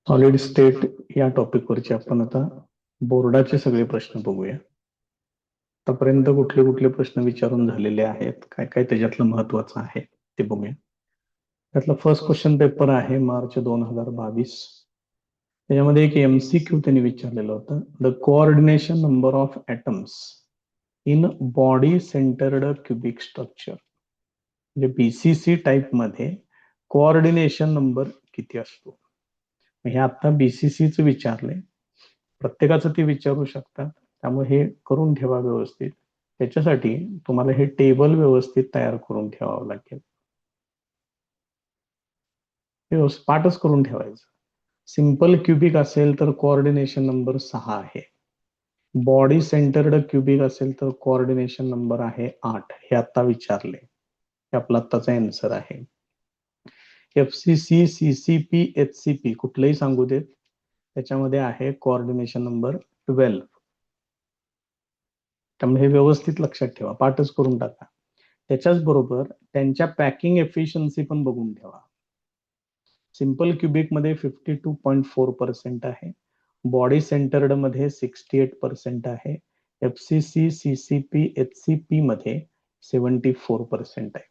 Solid state या टॉपिकवरचे आपण आता बोर्डाचे सगळे प्रश्न बघूया. आतापर्यंत कुठले कुठले प्रश्न विचारून झालेले आहेत, काय काय त्याच्यातलं महत्वाचं आहे ते बघूया. त्यातला फर्स्ट क्वेश्चन पेपर आहे मार्च 2022. त्याच्यामध्ये एक MCQ त्यांनी विचारलेलं होतं. The coordination number of atoms in body centred cubic structure, म्हणजे BCC टाईप मध्ये कोऑर्डिनेशन नंबर किती असतो. हे आता BCCच विचारले, प्रत्येकाचं ते विचारू शकतात, त्यामुळे हे करून ठेवा व्यवस्थित. त्याच्यासाठी तुम्हाला हे टेबल व्यवस्थित तयार करून ठेवावं लागेल, व्यवस्थित पाठच करून ठेवायचं. सिंपल क्युबिक असेल तर कोऑर्डिनेशन नंबर 6 आहे. बॉडी सेंटर्ड क्युबिक असेल तर कोऑर्डिनेशन नंबर आहे 8. हे आता विचारले, हे आपला आत्ताचा आन्सर आहे. FCC, CCP, HCP कुठलंही सांगू देत, त्याच्यामध्ये आहे कोऑर्डिनेशन नंबर 12. त्यामुळे हे व्यवस्थित लक्षात ठेवा, पाठच करून टाका. त्याच्याच बरोबर त्यांच्या पॅकिंग एफिशियन्सी पण बघून ठेवा. सिंपल क्युबिक मध्ये 52.4% आहे, बॉडी सेंटर्ड मध्ये 68% आहे, FCC, CCP, HCP मध्ये 74% आहे.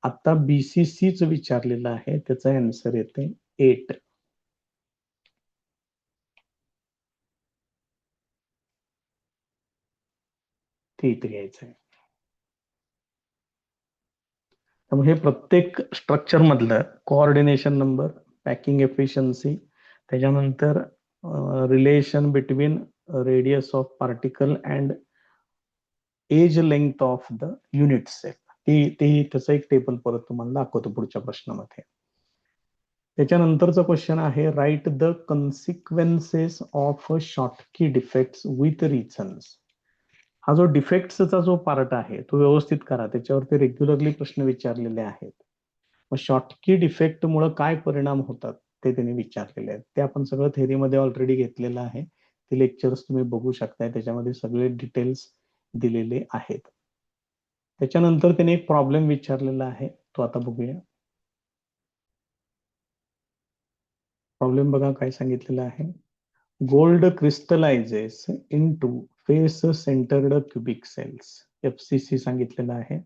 आता BCCच विचारलेलं आहे, त्याचा आन्सर येते 8. ठीक घ्यायचं आहे. त्यामुळे हे प्रत्येक स्ट्रक्चर मधलं कोऑर्डिनेशन नंबर, पॅकिंग एफिशियन्सी, त्याच्यानंतर relation between radius of particle and edge length of the unit cell, ते त्याचं एक टेबल परत तुम्हाला दाखवतो पुढच्या प्रश्नामध्ये. त्याच्यानंतरचा क्वेश्चन आहे, write the consequences of Schottky defects with reasons. हा जो डिफेक्ट्सचा जो पार्ट आहे तो व्यवस्थित करा, त्याच्यावरती रेग्युलरली प्रश्न विचारलेले आहेत. मग शॉर्टकी डिफेक्ट मुळे काय परिणाम होतात ते त्यांनी विचारलेले आहेत. ते आपण सगळं थेरीमध्ये ऑलरेडी घेतलेलं आहे, ते लेक्चर्स तुम्ही बघू शकताय, त्याच्यामध्ये सगळे डिटेल्स दिलेले आहेत. त्याच्यानंतर त्याने एक प्रॉब्लेम विचारलेला आहे, तो आता बघूया. प्रॉब्लेम बघा काय सांगितलेलं आहे. Gold crystallises into face centred cubic cells, FCC सांगितलेलं आहे.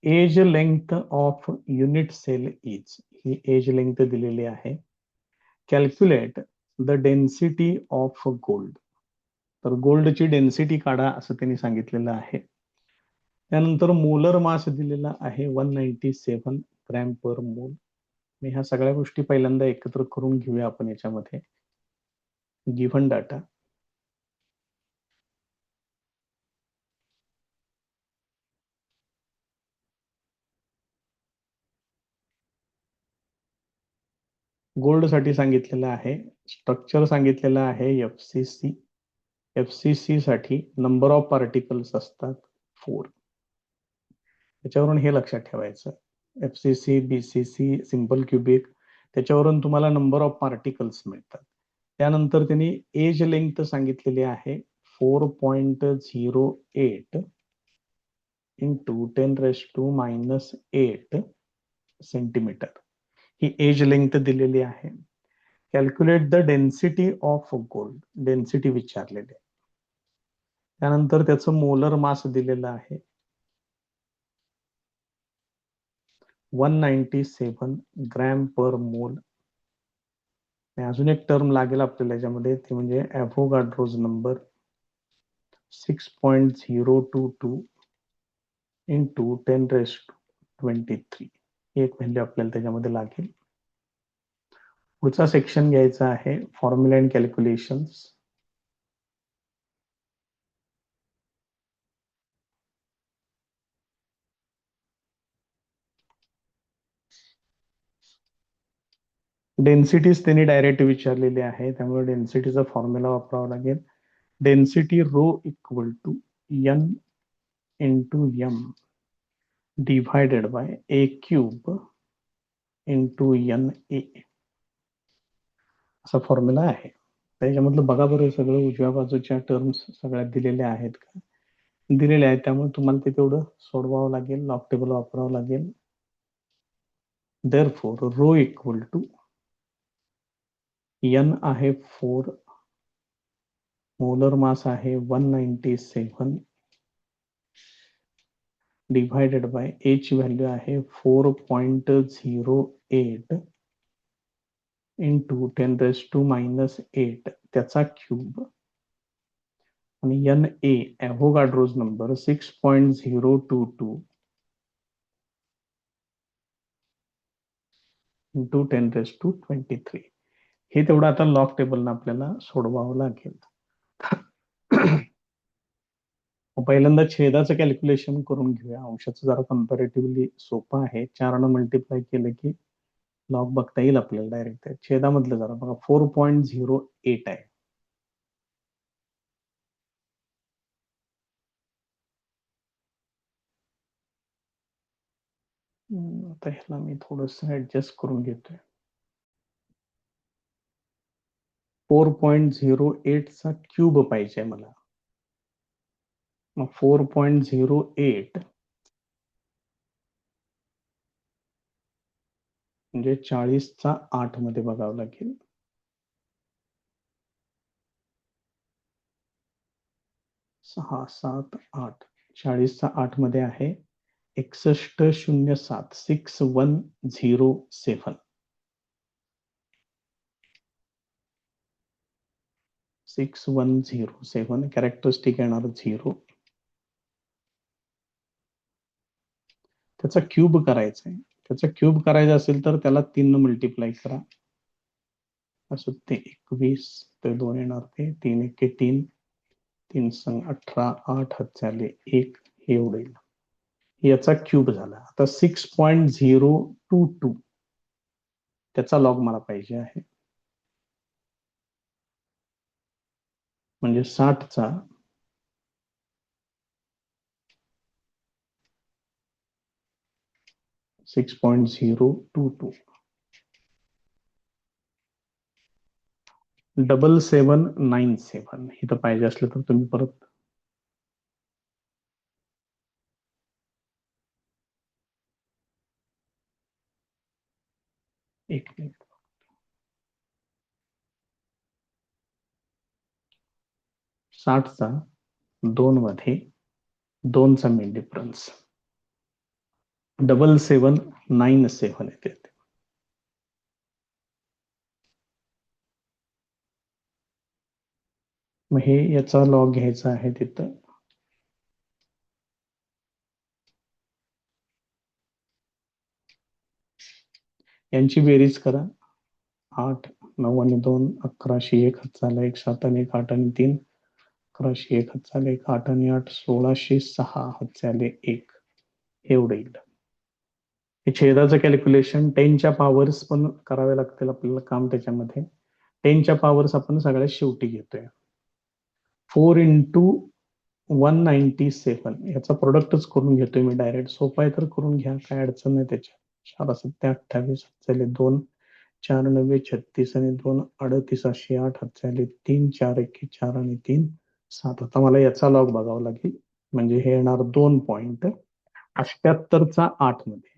Edge length of unit cell is, ही एज लेंथ दिलेली आहे. Calculate the density of gold, तर गोल्डची डेन्सिटी काढा असं त्यांनी सांगितलेलं आहे. त्यानंतर मोलर मास दिलेला आहे 197 ग्रॅम पर मोल. मी ह्या सगळ्या गोष्टी पहिल्यांदा एकत्र करून घेऊया आपण याच्यामध्ये. गिव्हन डाटा, गोल्ड साठी सांगितलेलं आहे, स्ट्रक्चर सांगितलेलं आहे FCC. FCC साठी नंबर ऑफ पार्टिकल्स असतात 4. त्याच्यावरून हे लक्षात ठेवायचं, FCC, BCC, सिंपल क्युबिक, त्याच्यावरून तुम्हाला नंबर ऑफ पार्टिकल्स मिळतात. त्यानंतर त्यांनी एज लेंथ सांगितलेली आहे 4.08 इंटू 10⁻⁻8 सेंटीमीटर, ही एज लेंथ दिलेली आहे. Calculate the density of gold, density विचारलेली आहे. त्यानंतर त्याचं मोलर मास दिलेलं आहे 197 ग्रॅम पर मोल. अजून एक टर्म लागेल आपल्याला याच्यामध्ये, ते म्हणजे ॲव्होगाड्रोज नंबर 6.022 इंटू 10⁻23, एक व्हॅल्यू आपल्याला त्याच्यामध्ये लागेल. पुढचा सेक्शन घ्यायचा आहे फॉर्म्युला अँड कॅल्क्युलेशन्स. डेन्सिटीज त्यांनी डायरेक्ट विचारलेली आहे, त्यामुळे डेन्सिटीचा फॉर्म्युला वापरावा लागेल. Density rho equal to N into M divided by A cube into NA, असा फॉर्म्युला आहे. त्याच्यामधलं बघा बरं, सगळं उजव्या बाजूच्या टर्म्स सगळ्या दिलेल्या आहेत का, दिलेल्या आहेत, त्यामुळे तुम्हाला ते तेवढं सोडवावं लागेल, लॉग टेबल वापरावं लागेल. Therefore rho equal to N आहे 4, मोलर मास आहे 197 डिवायडेड बाय ए ची व्हॅल्यू आहे 4.08 इंटू 10⁻⁻8 त्याचा क्यूब आणि एन ए ॲव्होगाड्रोज नंबर 6.022 इंटू 10⁻23. हे तेवढं आता लॉग टेबलनं आपल्याला सोडवावं लागेल. पहिल्यांदा छेदाचं कॅल्क्युलेशन करून घेऊया. अंशाचं जरा कम्पॅरेटिव्हली सोपं आहे. 4 मल्टिप्लाय केलं की लॉग बघता येईल आपल्याला डायरेक्ट. छेदामधलं जरा बघा 4.08 आहे. आता ह्याला मी थोडस ऍडजस्ट करून घेतोय. 4.08 चा क्यूब पाहिजे मला. मग 4.08 म्हणजे 40चा 8 मध्ये बघावं लागेल. 6, 7, 8. 40चा 8 मध्ये आहे 6107 6107 6107 कॅरेक्टरिस्टिक येणार 0. त्याचा क्यूब करायचा आहे. त्याचा क्यूब करायचा असेल तर त्याला 3 मल्टिप्लाय करा. असं ते 21 ते 2 येणार ते 3 1 3 3 संग 18 8 हात झाले 1 हे एवढं येईल. याचा क्यूब झाला. आता 6.022 त्याचा लॉग मला पाहिजे आहे. म्हणजे 60चा 6.022 7797 इथं पाहिजे असलं तर तुम्ही परत एक मिनिट. 60चा 2 मध्ये 2चा मेन डिफरन्स 7797 येते. मग हे याचा लॉग घ्यायचा आहे तिथं. यांची बेरीज करा. 8 9 आणि 2 1101 हात झाला 1 7 आणि 1 8 आणि 3 1101 हात झाले 1 8 आणि 8 1606 हात झाले 1 एवढं येईल. हे छेदाचं कॅल्क्युलेशन 10च्या पॉवर्स पण करावे लागतील आपल्याला काम त्याच्यामध्ये. 10च्या पॉवर्स आपण सगळ्यात शेवटी घेतोय. 4 इंटू 197 याचा प्रोडक्टच करून घेतोय मी डायरेक्ट. सोपा आहे तर करून घ्या, काय अडचण नाही त्याच्यात. 4 7 28 झाले 2 4 9 36 आणि 2 38 अशी 8 हात झाले 3 4 1 4 आणि 3 7. आता मला याचा लॉग बघावा लागेल. म्हणजे हे येणार 2.78चा 8 मध्ये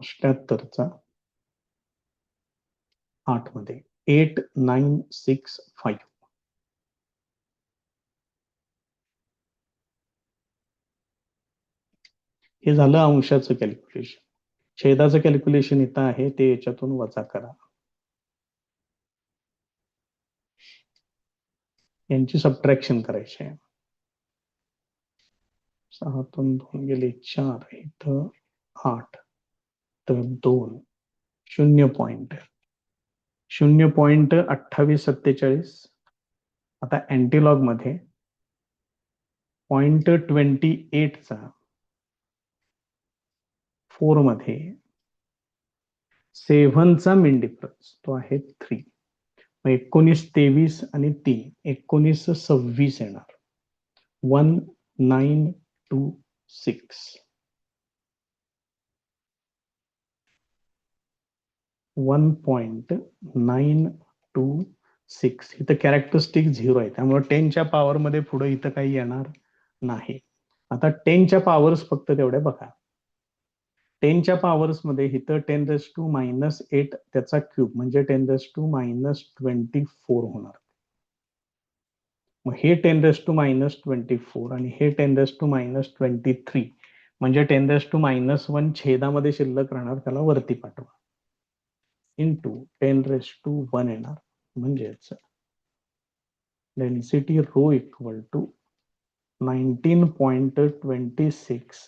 78चा 8 मध्ये 8965. हे झालं अंशाचं कॅल्क्युलेशन. छेदाचं कॅल्क्युलेशन इथं आहे ते याच्यातून वजा करा. यांची सबट्रॅक्शन करायची आहे. 6तून 2 गेले 4 इथं 8 तर 2 0.2847. आता अँटीलॉग मध्ये 0.28चा 4 मध्ये 7चा मेन डिफरन्स तो आहे 3. 19 23 आणि 3 19 26 येणार 1926 1.926. इथं कॅरेक्टरिस्टिक 0 आहे त्यामुळे 10च्या पॉवर मध्ये पुढे इथं काही येणार नाही. आता 10च्या पॉवर्स फक्त तेवढ्या बघा. 10च्या पॉवर्स मध्ये इथं 10⁻⁻8 त्याचा क्यूब म्हणजे 10⁻24 होणार. मग हे 10⁻24 आणि हे 10⁻23 म्हणजे 10⁻1 छेदामध्ये शिल्लक राहणार, त्याला वरती पाठवा, इंटू 10⁻1 येणार. म्हणजेच density rho equal to 19.26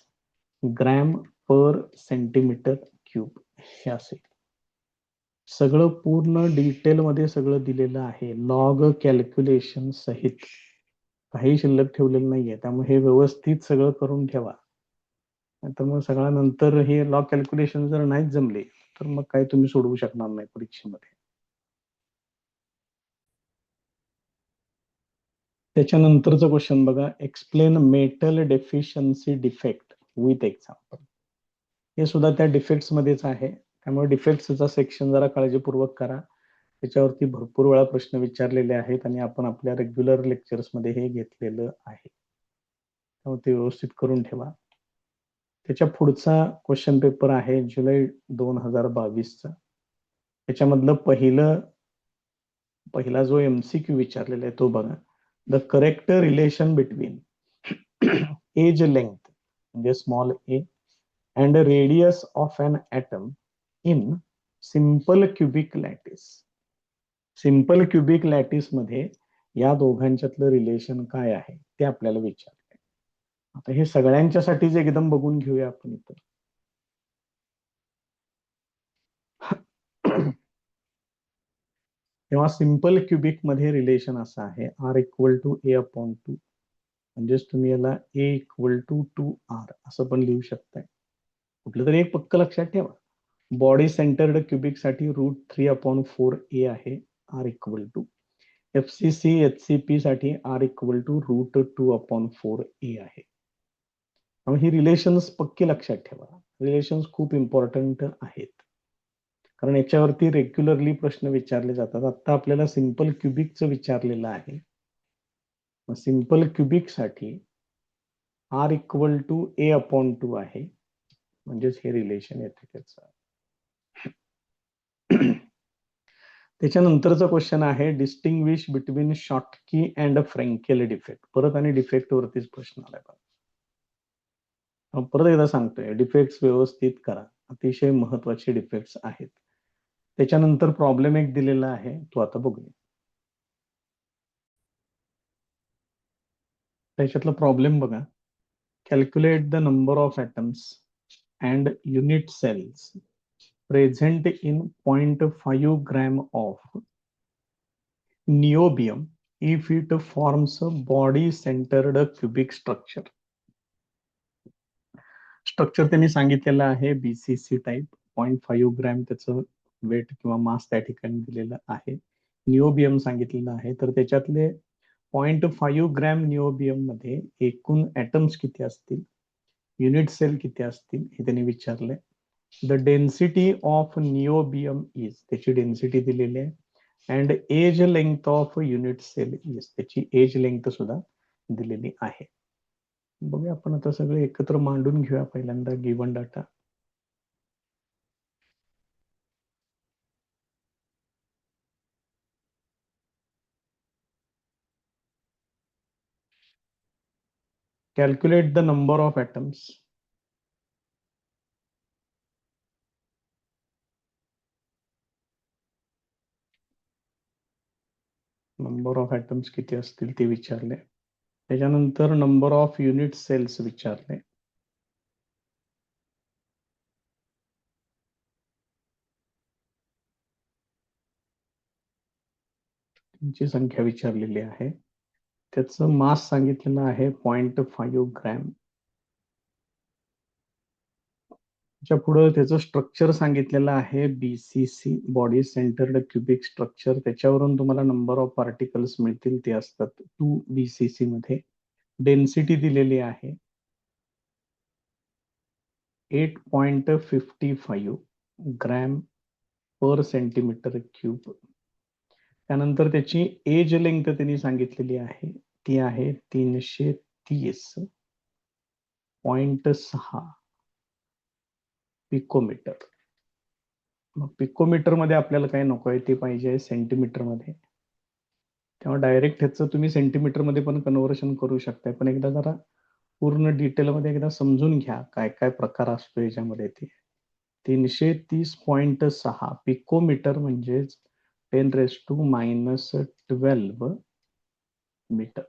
gram per centimetre cube हे असेल. सगळं पूर्ण डिटेलमध्ये सगळं दिलेलं आहे, लॉग कॅल्क्युलेशन सहित, काही शिल्लक ठेवलेलं नाहीये. त्यामुळे हे व्यवस्थित सगळं करून ठेवा. तर मग सगळ्या नंतर हे लॉग कॅल्क्युलेशन जर नाहीच जमले तर मग काही तुम्ही सोडवू शकणार नाही परीक्षेमध्ये. त्याच्यानंतरचं क्वेश्चन बघा, explain metal deficiency defect with example. हे सुद्धा त्या डिफेक्ट्स मध्येच आहे, त्यामुळे डिफेक्ट्सचा सेक्शन जरा काळजीपूर्वक करा. त्याच्यावरती भरपूर वेळा प्रश्न विचारलेले आहेत आणि आपण आपल्या रेग्युलर लेक्चर्स मध्ये हे घेतलेलं आहे, त्यामुळे ते व्यवस्थित करून ठेवा. त्याच्या पुढचा क्वेश्चन पेपर आहे जुलै 2022चा. त्याच्यामधलं पहिला जो MCQ विचारलेला आहे तो बघा. The correct relation between edge length म्हणजे small A and radius of an atom in simple cubic lattice. Simple cubic lattice मध्ये या दोघांच्यातलं रिलेशन काय आहे ते आपल्याला विचारलंय. आता हे सगळ्यांच्यासाठीच एकदम बघून घेऊया आपण इथं. तेव्हा सिंपल क्युबिक मध्ये रिलेशन असं आहे, R इक्वल टू A/2. म्हणजेच तुम्ही याला A इक्वल टू 2R असं पण लिहू शकताय. कुठलं तरी एक पक्क लक्षात ठेवा. बॉडी सेंटर्ड क्युबिक साठी √3/4A आहे, R equal to. FCC HCP साठी R इक्वल टू √2/4A आहे. ही रिलेशन्स पक्की लक्षात ठेवा. रिलेशन्स खूप इम्पॉर्टंट आहेत, कारण याच्यावरती रेग्युलरली प्रश्न विचारले जातात. आता आपल्याला सिंपल क्युबिकचं विचारलेलं आहे. सिंपल क्युबिक साठी R इक्वल टू A/2 आहे, म्हणजेच हे रिलेशन येते त्याचं. त्याच्यानंतरचा क्वेश्चन आहे, distinguish between Schottky and Frenkel defect. परत आणि डिफेक्ट वरतीच प्रश्न आलाय. परत एकदा सांगतोय, डिफेक्ट्स व्यवस्थित करा, अतिशय महत्वाचे डिफेक्ट्स आहेत. त्याच्यानंतर प्रॉब्लेम एक दिलेला आहे, तो आता बघूया. त्याच्यातला प्रॉब्लेम बघा, calculate the number of atoms and unit cells present in 0.5 gram of niobium if it forms body centred cubic structure. Structure त्यांनी सांगितलेलं आहे BCC टाईप, 0.5 ग्रॅम त्याचं वेट किंवा मास त्या ठिकाणी दिलेलं आहे. निओबियम सांगितलेलं आहे, तर त्याच्यातले 0.5 ग्रॅम निओबियम मध्ये एकूण ऍटम्स किती असतील, युनिट सेल किती असतील हे त्यांनी विचारलंय. The density of niobium is, त्याची डेन्सिटी दिलेली आहे. And edge length of unit cell is, त्याची एज लेंथ सुद्धा दिलेली आहे. बघूया आपण आता सगळे एकत्र मांडून घेऊया. पहिल्यांदा given data. Calculate the number of atoms. Number of atoms किती असतील ते विचारले. त्याच्यानंतर नंबर ऑफ युनिट सेल्स विचारले. त्यांची संख्या विचारलेली आहे. त्याचं मास सांगितलेलं आहे 0.5 ग्रॅम. त्याच्या पुढे त्याचं स्ट्रक्चर सांगितलेलं आहे BCC, body centred cubic structure. त्याच्यावरून तुम्हाला नंबर ऑफ पार्टिकल्स मिळतील, ते असतात 2 BCC मध्ये. डेन्सिटी दिलेली आहे 8.55 ग्रॅम पर सेंटीमीटर क्यूब. त्यानंतर त्याची एज लेंथ त्यांनी सांगितलेली आहे, ती आहे 330 0.6 पिकोमीटर. मग पिकोमीटर मध्ये आपल्याला काय नको आहे ते पाहिजे सेंटीमीटर मध्ये. तेव्हा डायरेक्ट ह्याचं तुम्ही सेंटीमीटर मध्ये पण कन्व्हर्शन करू शकताय, पण एकदा जरा पूर्ण डिटेलमध्ये एकदा समजून घ्या काय काय प्रकार असतो याच्यामध्ये. ते 330.6 पिकोमीटर म्हणजे 10⁻⁻12 मीटर.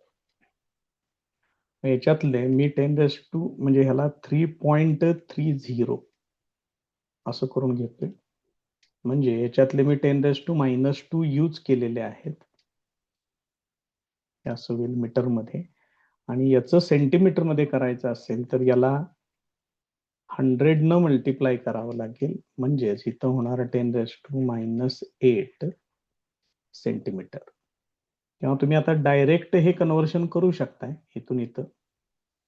याच्यातले मी 10 म्हणजे ह्याला 3.30 असं करून घेतोय. म्हणजे याच्यातले मी 10⁻⁻2 यूज केलेले आहेत, असं होईल मीटर मध्ये. आणि याचं सेंटीमीटर मध्ये करायचं असेल तर याला 100 न मल्टिप्लाय करावं लागेल, म्हणजेच इथं होणार 10⁻8 सेंटीमीटर. तेव्हा तुम्ही आता डायरेक्ट हे कन्व्हर्शन करू शकताय इथून इथं,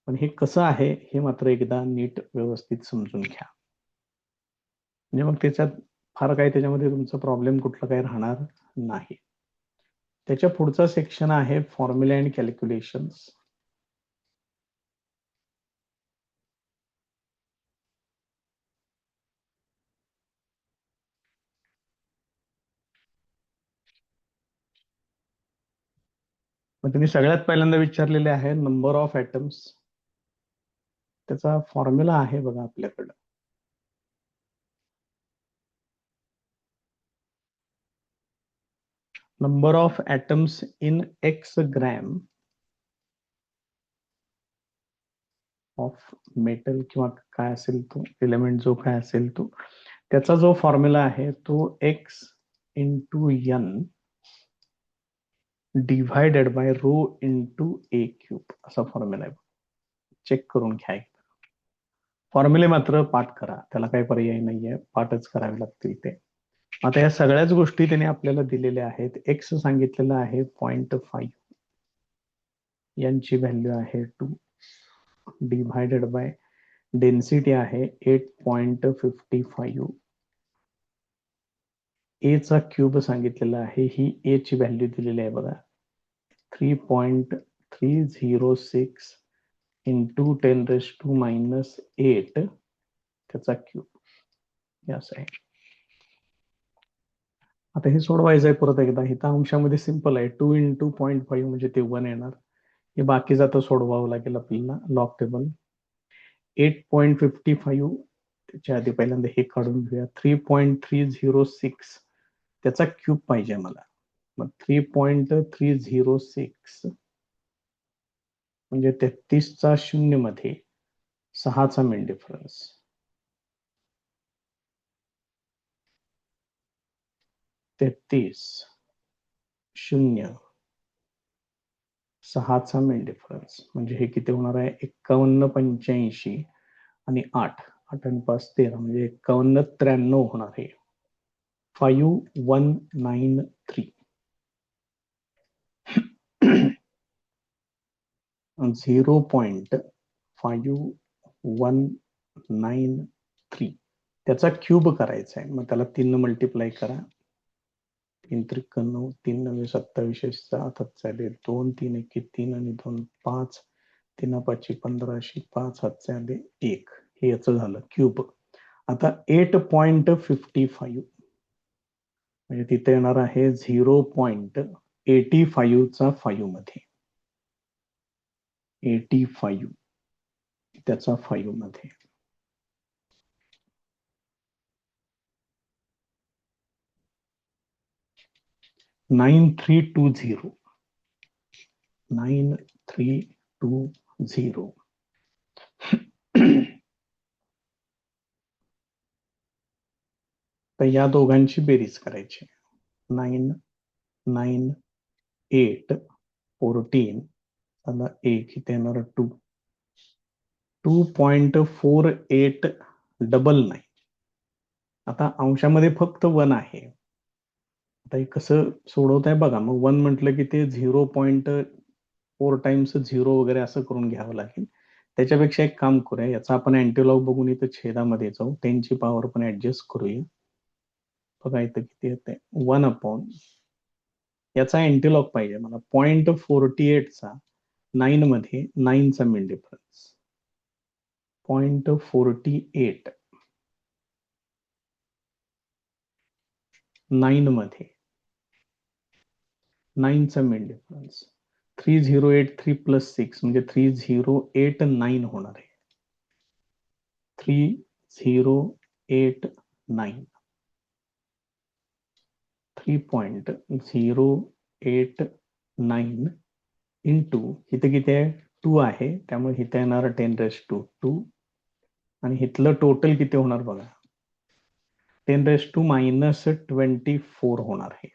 पण हे कसं आहे हे मात्र एकदा नीट व्यवस्थित समजून घ्या. म्हणजे मग त्याच्यात फार काही त्याच्यामध्ये तुमचा प्रॉब्लेम कुठला काही राहणार नाही. त्याच्या पुढचा सेक्शन आहे फॉर्म्युला अँड कॅल्क्युलेशन्स. मग तुम्ही सगळ्यात पहिल्यांदा विचारलेले आहे नंबर ऑफ ॲटम्स. त्याचा फॉर्म्युला आहे बघा आपल्याकडं. Number of atoms in x gram of metal किंवा काय असेल तो एलिमेंट जो काय असेल तो, त्याचा जो फॉर्म्युला आहे तो x into N divided by rho into A cube असा फॉर्म्युला आहे. चेक करून घ्या. फॉर्म्युले मात्र पाठ करा, त्याला काही पर्याय नाहीये, पाठच करावे लागतील ते. आता या सगळ्याच गोष्टी त्याने आपल्याला दिलेल्या आहेत. एक्स सांगितलेलं आहे 0.5, यांची व्हॅल्यू आहे 2 डिव्हायडेड बाय डेन्सिटी आहे 8.55. ए चा क्यूब सांगितलेला आहे, ही ए ची व्हॅल्यू दिलेली आहे बघा 3.306 इंटू 10⁻⁻8 त्याचा क्यूब असं आहे. आता हे सोडवायचं आहे परत एकदा. इथं अंशामध्ये सिंपल आहे, 2 इंटू 0.5 म्हणजे ते 1 येणार. हे बाकी जातं सोडवावं लागेल आपल्याला लॉग टेबल. 8.55 त्याच्या आधी पहिल्यांदा हे काढून घेऊया. 3.306 त्याचा क्यूब पाहिजे मला. मग 3.306 म्हणजे 33चा 0 मध्ये 6चा मेन डिफरन्स. 33 0 6चा मेन डिफरन्स म्हणजे हे किती होणार आहे 51.85 आणि 8 आणि 5 13 म्हणजे 51.93 होणार आहे. 5193 0.5193 त्याचा क्यूब करायचा आहे. मग त्याला 3 मल्टिप्लाय करा. 3 त्रिक 9, 3 9 27, 7 7 2 3 1 3 आणि 2 5, 3 5 15, 5 7 1. हे याचं झालं क्यूब. आता 8.55 म्हणजे तिथे येणार आहे 0.85 चा 5 मध्ये 85 त्याचा 5 मध्ये. Nine three two zero 9320. तर या दोघांची बेरीज करायची. 9 9 8 14 त्याला एक इथे येणार 2 2.4899. आता अंशामध्ये फक्त 1 आहे. आता हे कसं सोडवत आहे बघा. मग 1 म्हटलं की ते 0.4 टाइम्स 0 वगैरे असं करून घ्यावं लागेल. त्याच्यापेक्षा एक काम करूया, याचा आपण अँटीलॉग बघून इथं छेदामध्ये जाऊ, 10 ची पॉवर पण ऍडजस्ट करूया. बघा इथं किती येते 1 अपॉन याचा अँटीलॉग पाहिजे मला 0.48 चा 9 मध्ये 9चा मेन डिफरन्स 0.48 9 मध्ये 9चा मेन डिफरन्स 3083 प्लस 6 म्हणजे 3089 होणार आहे. 3089 3.089 इंटू इथे किती आहे 2 आहे त्यामुळे इथे येणार 10⁻²2 आणि इथलं टोटल किती होणार बघा 10⁻24 होणार आहे.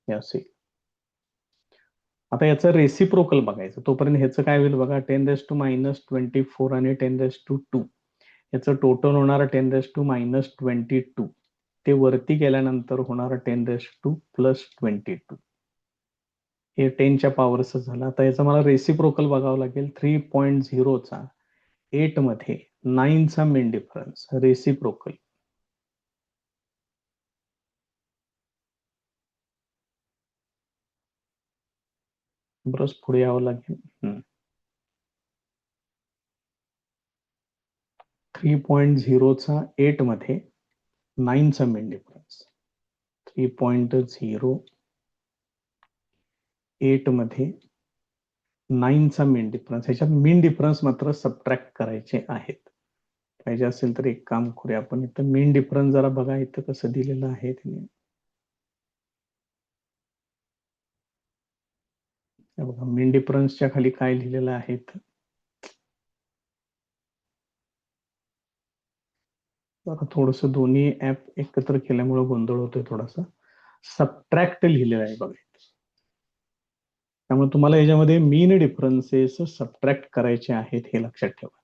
असे आता याचं रेसिप्रोकल बघायचं तोपर्यंत ह्याचं काय होईल बघा 10⁻24 आणि 10⁻2 याचं टोटल होणार 10⁻22 ते वरती गेल्यानंतर होणार 10⁻+22 हे 10च्या पॉवरचं झालं. आता याचं मला रेसिप्रोकल बघावं लागेल 3.0चा 8 मध्ये 9चा मेन डिफरन्स रेसिप्रोकल बरंच पुढे यावं लागेल. 3.0चा 8 मध्ये 9चा मेन डिफरन्स 3.08 मध्ये 9चा मेन डिफरन्स ह्याच्यात मेन डिफरन्स मात्र सबट्रॅक्ट करायचे आहेत. पाहिजे असेल तर एक काम करूया आपण इथं मेन डिफरन्स जरा बघा इथं कसं दिलेलं आहे त्याने बघा मेन डिफरन्सच्या खाली काय लिहिलेलं आहे थोडस दोन्ही ऍप एकत्र केल्यामुळे गोंधळ होतोय थोडासा सबट्रॅक्ट लिहिलेलं आहे बघा त्यामुळे तुम्हाला याच्यामध्ये मीन डिफरन्सेस सबट्रॅक्ट करायचे आहेत हे लक्षात ठेवा.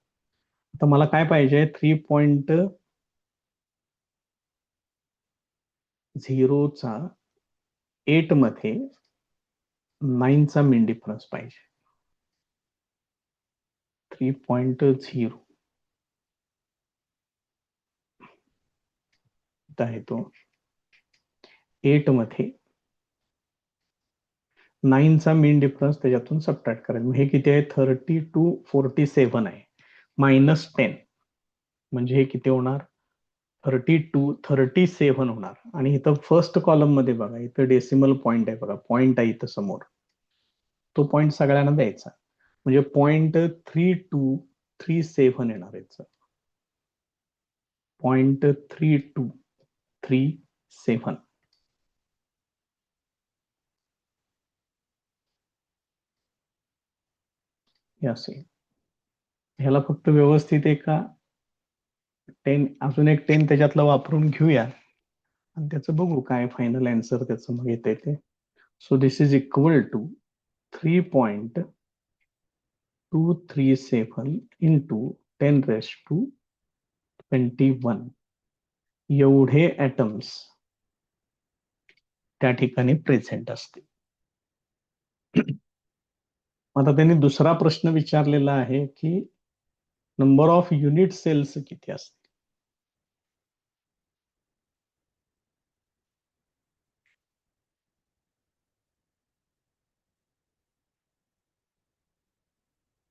आता मला काय पाहिजे 3.0चा 8 मध्ये 9चा मीन डिफरन्स पाहिजे 3.0 आहे तो 8 मध्ये 9चा मीन डिफरन्स त्याच्यातून सबट्रॅक्ट करायचं हे किती आहे 3247 आहे -10 म्हणजे हे किती होणार 37 होणार. आणि इथं फर्स्ट कॉलम मध्ये बघा इथं डेसिमल पॉईंट आहे बघा पॉईंट आहे इथं समोर तो पॉईंट सगळ्यांना द्यायचा म्हणजे 0.3237 येणार याचं 0.3237 हे असेल. ह्याला फक्त व्यवस्थित एका 10 अजून एक 10 त्याच्यातला वापरून घेऊया आणि त्याचं बघू काय फायनल आन्सर त्याचं मग येते ते. So this is equal to 3.237 into 10⁻21 एवढे ऍटम्स त्या ठिकाणी प्रेझेंट असते. आता त्यांनी दुसरा प्रश्न विचारलेला आहे की नंबर ऑफ युनिट सेल्स किती असते.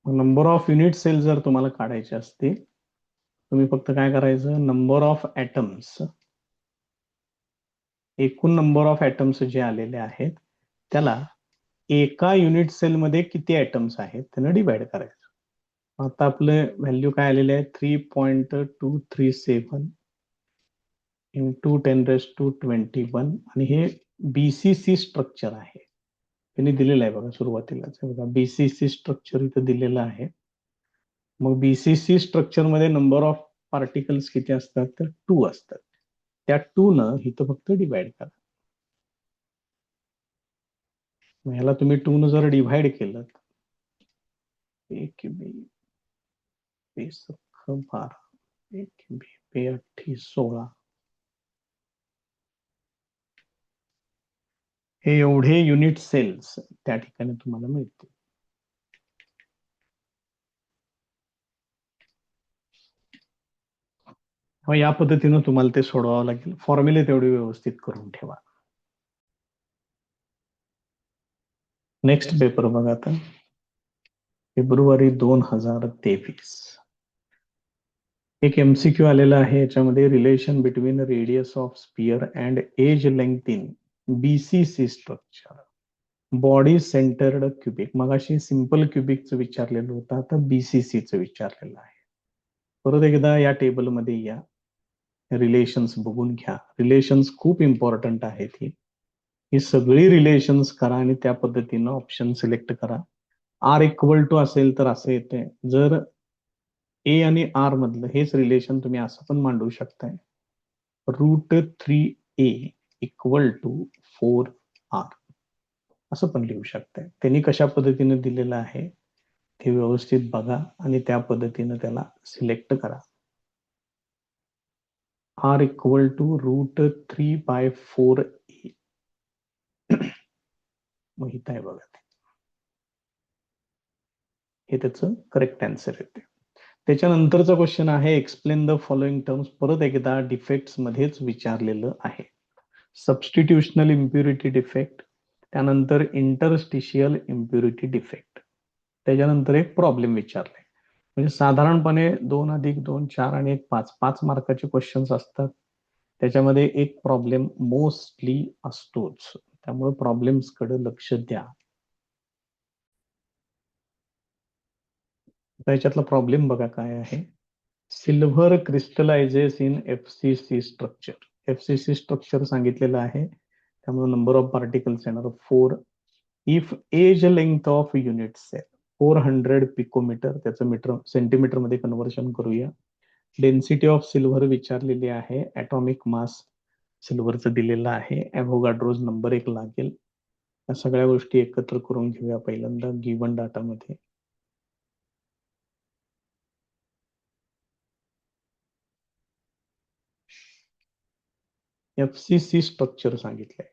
नंबर ऑफ युनिट सेल जर तुम्हाला काढायचे असते तुम्ही फक्त काय करायचं नंबर ऑफ ऍटम्स एकूण नंबर ऑफ ऍटम्स जे आलेले आहेत त्याला एका युनिट सेल मध्ये किती ऍटम्स आहेत त्यानं डिवाइड करायचं. आता आपलं व्हॅल्यू काय आलेले आहे 3.237 इंटू 10⁻21 आणि हे बीसीसी स्ट्रक्चर आहे त्यांनी दिलेलं आहे बघा सुरुवातीलाच बघा बीसीसी स्ट्रक्चर इथं दिलेलं आहे. मग बीसीसी स्ट्रक्चर मध्ये नंबर ऑफ पार्टिकल्स किती असतात तर 2 असतात त्या 2 न इथं फक्त डिवाइड करा. ह्याला तुम्ही 2 न जर डिवाइड केलं 1 बी 12 1 बी 8 16 हे एवढे युनिट सेल्स त्या ठिकाणी तुम्हाला मिळतील. या पद्धतीनं तुम्हाला ते सोडवावं लागेल फॉर्म्युले तेवढे व्यवस्थित करून ठेवा. नेक्स्ट पेपर बघा आता फेब्रुवारी 2023. एक MCQ आलेला आहे याच्यामध्ये, relation between radius of sphere and edge length in BCC structure, body centred cubic. मगाशी सिंपल क्युबिकचं विचारलेलं होतं, आता BCCचं विचारलेलं आहे. परत एकदा या टेबलमध्ये या, रिलेशन्स बघून घ्या. रिलेशन्स खूप इम्पॉर्टंट आहेत. ही सगळी रिलेशन्स करा आणि त्या पद्धतीनं ऑप्शन सिलेक्ट करा. R इक्वल टू असेल तर असं येते. जर A आणि R मधलं हेच रिलेशन तुम्ही असं पण मांडू शकताय, √3A इक्वल टू 4R असं पण लिहू शकताय. त्यांनी कशा पद्धतीने दिलेलं आहे ते व्यवस्थित बघा आणि त्या पद्धतीनं त्याला सिलेक्ट करा. R equal to √3/4A. मग इथं आहे बघा, हे त्याचं करेक्ट आन्सर येते. त्याच्यानंतरचा क्वेश्चन आहे, एक्सप्लेन द फॉलोइंग टर्म्स. परत एकदा डिफेक्ट्स मध्येच विचारलेलं आहे. सबस्टिट्युशनल इम्प्युरिटी डिफेक्ट, त्यानंतर इंटरस्टिशियल इम्प्युरिटी डिफेक्ट, त्याच्यानंतर एक प्रॉब्लेम विचारले. म्हणजे साधारणपणे 2+2 4 आणि 1 5 5 मार्काचे क्वेश्चन्स असतात. त्याच्यामध्ये एक प्रॉब्लेम मोस्टली असतोच, त्यामुळे प्रॉब्लेम्स कडे लक्ष द्या. त्याच्यातला प्रॉब्लेम बघा काय आहे. Silver crystallises in FCC structure. FCC structure सांगितलेलं आहे, त्यामुळे नंबर ऑफ पार्टिकल्स येणार 4. If edge length of unit cell 400 picometre, त्याचं मीटर सेंटीमीटर मध्ये कन्व्हर्शन करूया. डेन्सिटी ऑफ सिल्व्हर विचारलेली आहे, ऍटॉमिक मास सिल्व्हरचं दिलेलं आहे, ॲव्होगाड्रोज नंबर 1 लागेल. या सगळ्या गोष्टी एकत्र करून घेऊया पहिल्यांदा गिवन डाटामध्ये. FCC स्ट्रक्चर सांगितलंय,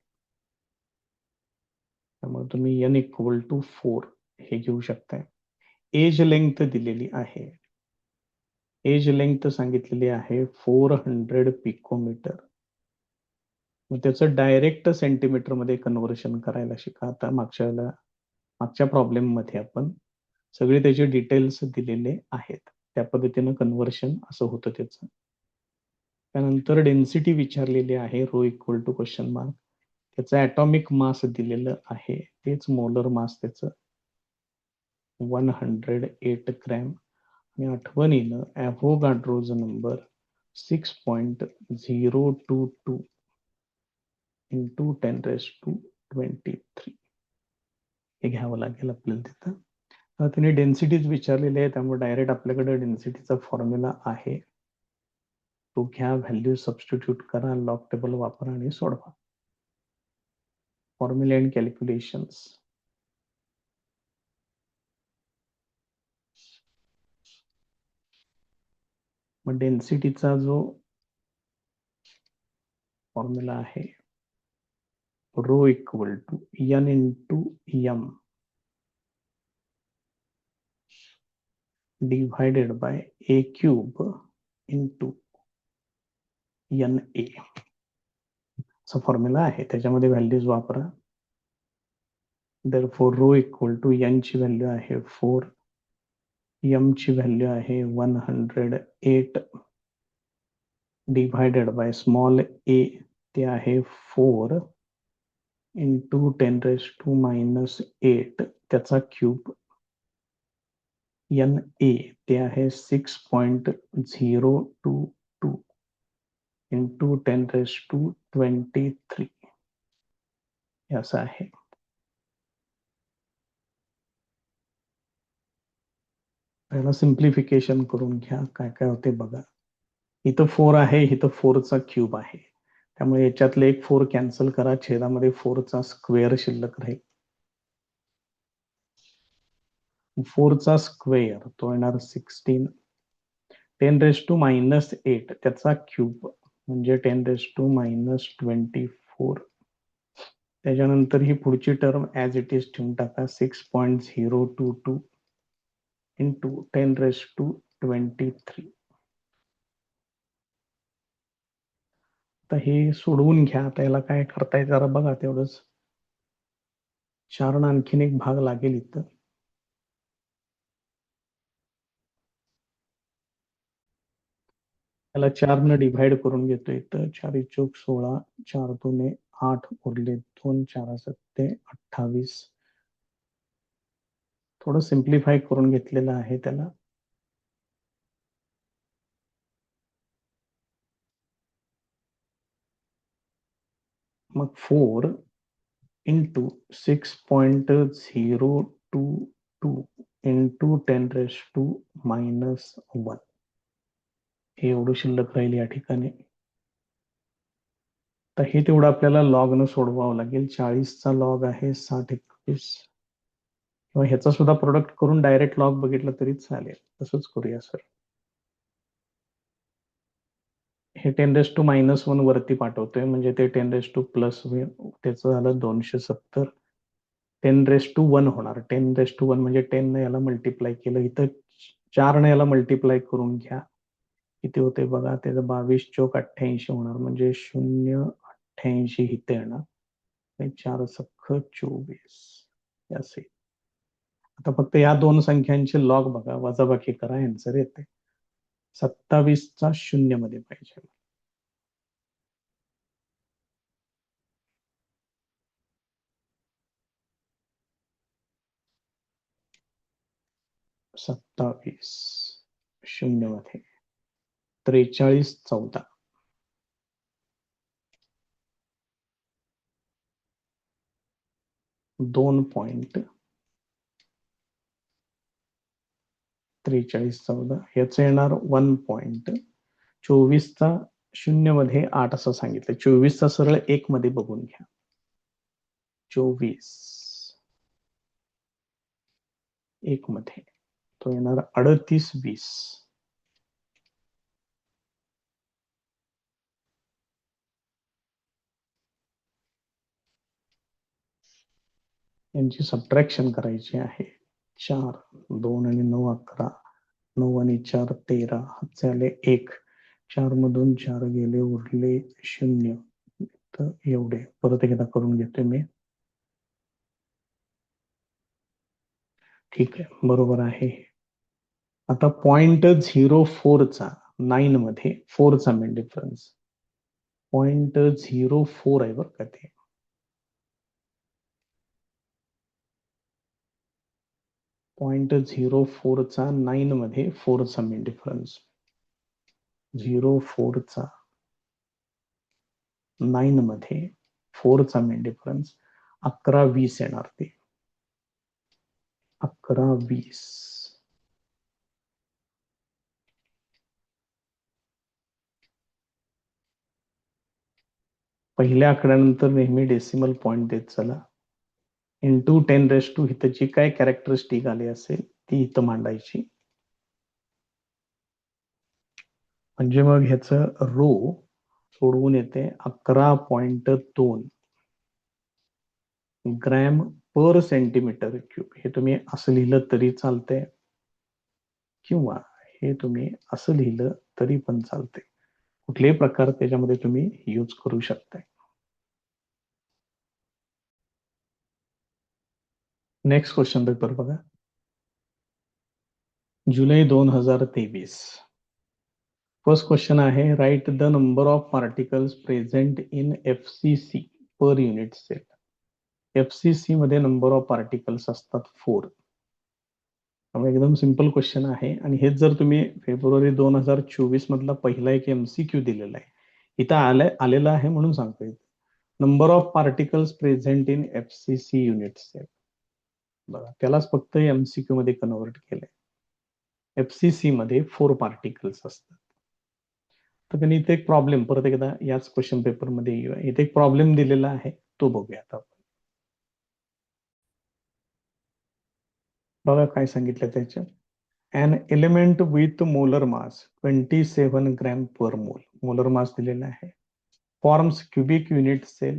त्यामुळे तुम्ही N इक्वल टू 4 हे घेऊ शकताय. एज लेंथ दिलेली आहे, एज लेंथ सांगितलेली आहे 400 पिकोमीटर. मग त्याचं डायरेक्ट सेंटीमीटर मध्ये कन्व्हर्शन करायला शिका. आता मागच्या प्रॉब्लेम मध्ये आपण सगळे त्याचे डिटेल्स दिलेले आहेत, त्या पद्धतीनं कन्व्हर्शन असं होतं त्याचं. त्यानंतर डेन्सिटी विचारलेली आहे, rho equal to question mark. त्याचं ॲटॉमिक मास दिलेलं आहे, तेच मोलर मास त्याचं 108 ग्रॅम. आणि आठवणीनं ॲव्होगाड्रोज नंबर 6.022 इंटू 10⁻23 हे घ्यावं लागेल आपल्याला तिथं. त्यांनी डेन्सिटीज विचारलेली आहे, त्यामुळे डायरेक्ट आपल्याकडे डेन्सिटीचा फॉर्म्युला आहे, तो घ्या, व्हॅल्यू सबस्टिट्यूट करा, लॉग टेबल वापरा आणि सोडवा. Formula and calculations. मग डेन्सिटीचा जो फॉर्म्युला आहे, rho equal to N into M divided by A cube into NA असा फॉर्म्युला आहे, त्याच्यामध्ये व्हॅल्यूज वापरा. therefore rho equal to N ची व्हॅल्यू आहे 4, M ची व्हॅल्यू आहे 108 डिवायडेड बाय स्मॉल a ते आहे 4 इंटू 10⁻⁸ त्याचा क्यूब. NA ते आहे 6.022 इंटू 10⁻23 असं आहे. पहिला सिम्प्लिफिकेशन करून घ्या, काय काय होते बघा. इथं 4 आहे, इथं 4चा क्यूब आहे, त्यामुळे याच्यातले एक 4 कॅन्सल करा, छेदामध्ये 4चा स्क्वेअर शिल्लक राहील. 4चा स्क्वेअर तो येणार 16, 10⁻⁸ त्याचा क्यूब म्हणजे 10⁻⁻24. त्याच्यानंतर ही पुढची टर्म ऍज इट इज ठेवून टाका, 6.022 इंटू 10⁻23. आता हे सोडवून घ्या. आता याला काय करताय जरा बघा तेवढंच. 4 आणखीन एक भाग लागेल इथं. त्याला 4 डिव्हाइड करून घेतोय, तर 4 चोक 16, 4 दुने 8, उरले 2, 4 सत्ते 28. थोडं सिम्प्लिफाय करून घेतलेलं आहे त्याला. मग 4 इंटू 6.022 इंटू 10⁻⁻1 हे एवढं शिल्लक राहील या ठिकाणी. तर हे तेवढं आपल्याला लॉग न सोडवावं लागेल. 40चा लॉग आहे 60/21, किंवा ह्याचा सुद्धा प्रोडक्ट करून डायरेक्ट लॉग बघितलं तरी चालेल. तसंच करूया सर. हे 10⁻⁻1 वरती पाठवतोय, म्हणजे ते 10⁻+ होईल. त्याचं झालं 270. 10⁻1 होणार. 10⁻1 म्हणजे 10 ने याला मल्टिप्लाय केलं, इथं 4 ने याला मल्टिप्लाय करून घ्या. किती होते बघा, त्याचं 22 चोक 88 होणार, म्हणजे 0.88 इथे येणार. 4 सख्ख 24 असे. आता फक्त या दोन संख्यांचे लॉग बघा, वजाबाकी करा, आन्सर येते. 27चा 0 मध्ये पाहिजे. 27 0 मध्ये 4314. 2.4314 ह्याचं येणार 1.24चा 0 मध्ये 8 असं सांगितलं. 24चा सरळ 1 मध्ये बघून घ्या. 24 1 मध्ये तो येणार 3820. यांची सबट्रॅक्शन करायची आहे. 4 2 आणि 9 11, 9 आणि 4 13, हातचे आले 1, 4 मधून 4 गेले, उरले 0. तर एवढे परत एकदा करून घेतोय मी. ठीक आहे, बरोबर आहे. आता 0.04चा 9 मध्ये 4चा मेन डिफरन्स 0.04 आहे बरं का ते. 0.04चा 9 मध्ये 4चा मेन डिफरन्स. 04चा 9 मध्ये 4चा मेन डिफरन्स 1120 येणार. ते 1120. पहिल्या आकड्यानंतर नेहमी डेसिमल पॉइंट देत चला. इंटू 10⁻², इथं जी काय कॅरेक्टरिस्टिक आली असेल ती इथं मांडायची. म्हणजे मग ह्याचं रो सोडवून येते 11.2 ग्रॅम पर सेंटीमीटर क्यूब. हे तुम्ही असं लिहिलं तरी चालतंय, किंवा हे तुम्ही असं लिहिलं तरी पण चालते. कुठलेही प्रकार त्याच्यामध्ये तुम्ही यूज करू शकताय. नेक्स्ट क्वेश्चन पेपर बघा. जुलै 2023. फर्स्ट क्वेश्चन आहे, write the number of particles present in FCC per unit cell. FCC मध्ये नंबर ऑफ पार्टिकल्स असतात 4. एकदम सिंपल क्वेश्चन आहे, आणि हेच जर तुम्ही फेब्रुवारी 2024 मधला पहिला एक MCQ दिलेला आहे, इथं आलेला आहे म्हणून सांगतोय. Number of particles present in FCC unit cell, बघा त्यालाच फक्त MCQ मध्ये कन्वर्ट केलंय. FCC मध्ये 4 पार्टिकल्स असतात. तर त्यांनी इथे एक प्रॉब्लेम, परत एकदा याच क्वेश्चन पेपर मध्ये येऊया. इथे एक प्रॉब्लेम दिलेला आहे, तो बघूया आता. बघा काय सांगितलं त्याच्यात. an element with molar mass 27 gram per mole, molar mass दिलेला आहे, forms cubic unit cell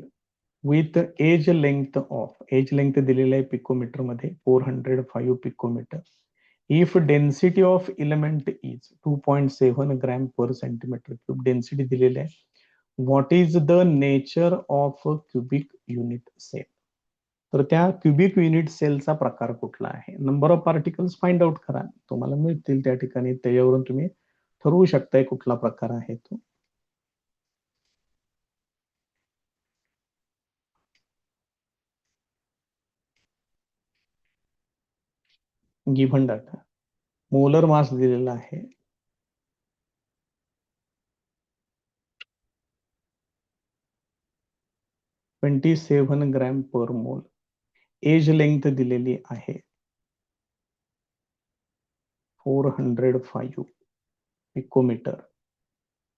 with edge length of, edge length दिलेलं आहे पिकोमीटर मध्ये 405 picometre. If density of element is 2.7 gram per centimetre cube, density दिलेली आहे. What is the nature of cubic unit cell. तर त्या cubic unit सेलचा प्रकार कुठला आहे. Number of particles find out करा, तुम्हाला मिळतील त्या ठिकाणी, त्याच्यावरून तुम्ही ठरवू शकताय कुठला प्रकार आहे तो. गिव्हन डाटा, मोलर मास दिलेला आहे 27 ग्रॅम पर मोल. एज लेंथ दिलेली आहे 405 पिकोमीटर.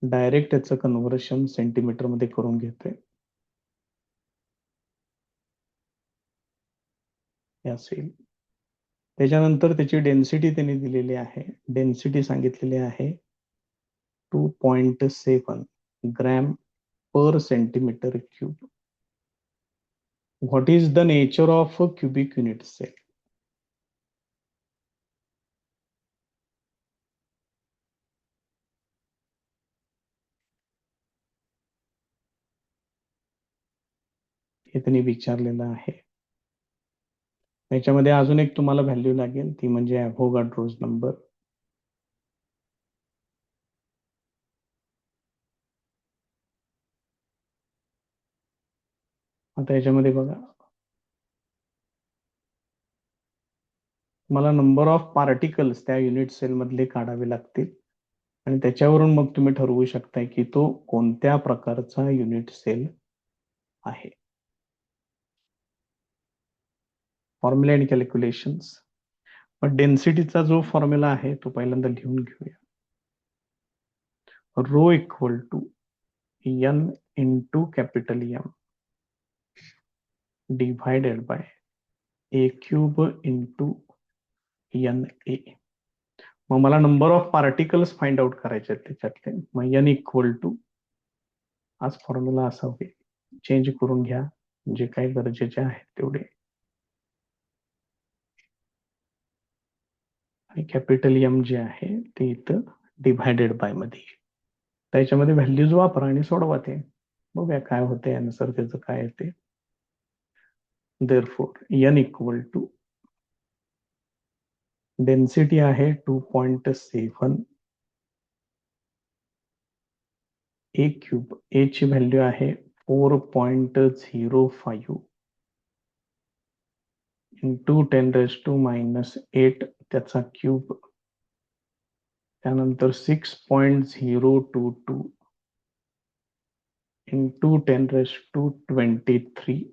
डायरेक्ट त्याचं कन्व्हर्शन सेंटीमीटर मध्ये करून घेतोय. असेल त्याच्यानंतर त्याची डेन्सिटी त्यांनी दिलेली आहे. डेन्सिटी सांगितलेली आहे 2.7 gram per centimetre cube. What is the nature of cubic unit cell? हे त्यांनी विचारलेलं आहे. याच्यामध्ये अजून एक तुम्हाला व्हॅल्यू लागेल, ती म्हणजे ॲव्होगाड्रोज नंबर. आता याच्यामध्ये बघा, मला नंबर ऑफ पार्टिकल्स त्या युनिट सेल मधले काढावे लागतील आणि त्याच्यावरून मग तुम्ही ठरवू शकता की तो कोणत्या प्रकारचा युनिट सेल आहे. Formula and calculations. पण डेन्सिटीचा जो फॉर्म्युला आहे तो पहिल्यांदा लिहून घेऊया. Rho equal to N into capital M divided by A cube into N A. मग मला number of particles find out करायचे आहेत त्याच्यातले. मग एन इक्वल टू, आज फॉर्म्युला असा होईल, चेंज करून घ्या जे काही गरजेचे आहेत तेवढे. आणि कॅपिटल एम जे आहे ते इथं डिव्हायडेड बाय मध्ये, त्याच्यामध्ये व्हॅल्यूज वापरा आणि सोडवा ते. बघूया काय होते आन्सर त्याचं काय येते. Therefore N equal to, density आहे 2.7, ए क्यूब, ए ची व्हॅल्यू आहे 4.05 इंटू 10⁻⁻8 त्याचा क्यूब, त्यानंतर 6.022 into 10⁻23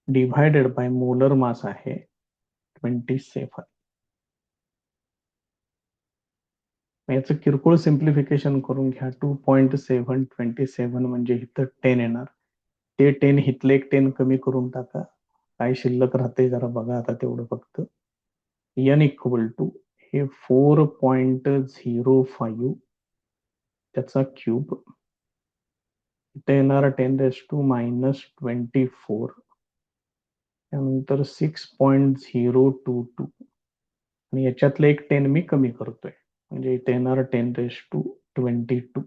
divided by molar mass आहे 27. याचं किरकोळ सिम्प्लिफिकेशन करून घ्या. 2.727 म्हणजे इथं 10 येणार, ते 10 हिथले एक 10 कमी करून टाका, काय शिल्लक राहते जरा बघा आता तेवढं फक्त. एन इक्वल टू हे 4.05 त्याचा क्यूब, इथे येणार 10⁻⁻24, त्यानंतर 6.022 आणि याच्यातलं एक 10 मी कमी करतोय म्हणजे इथे येणार 10⁻22.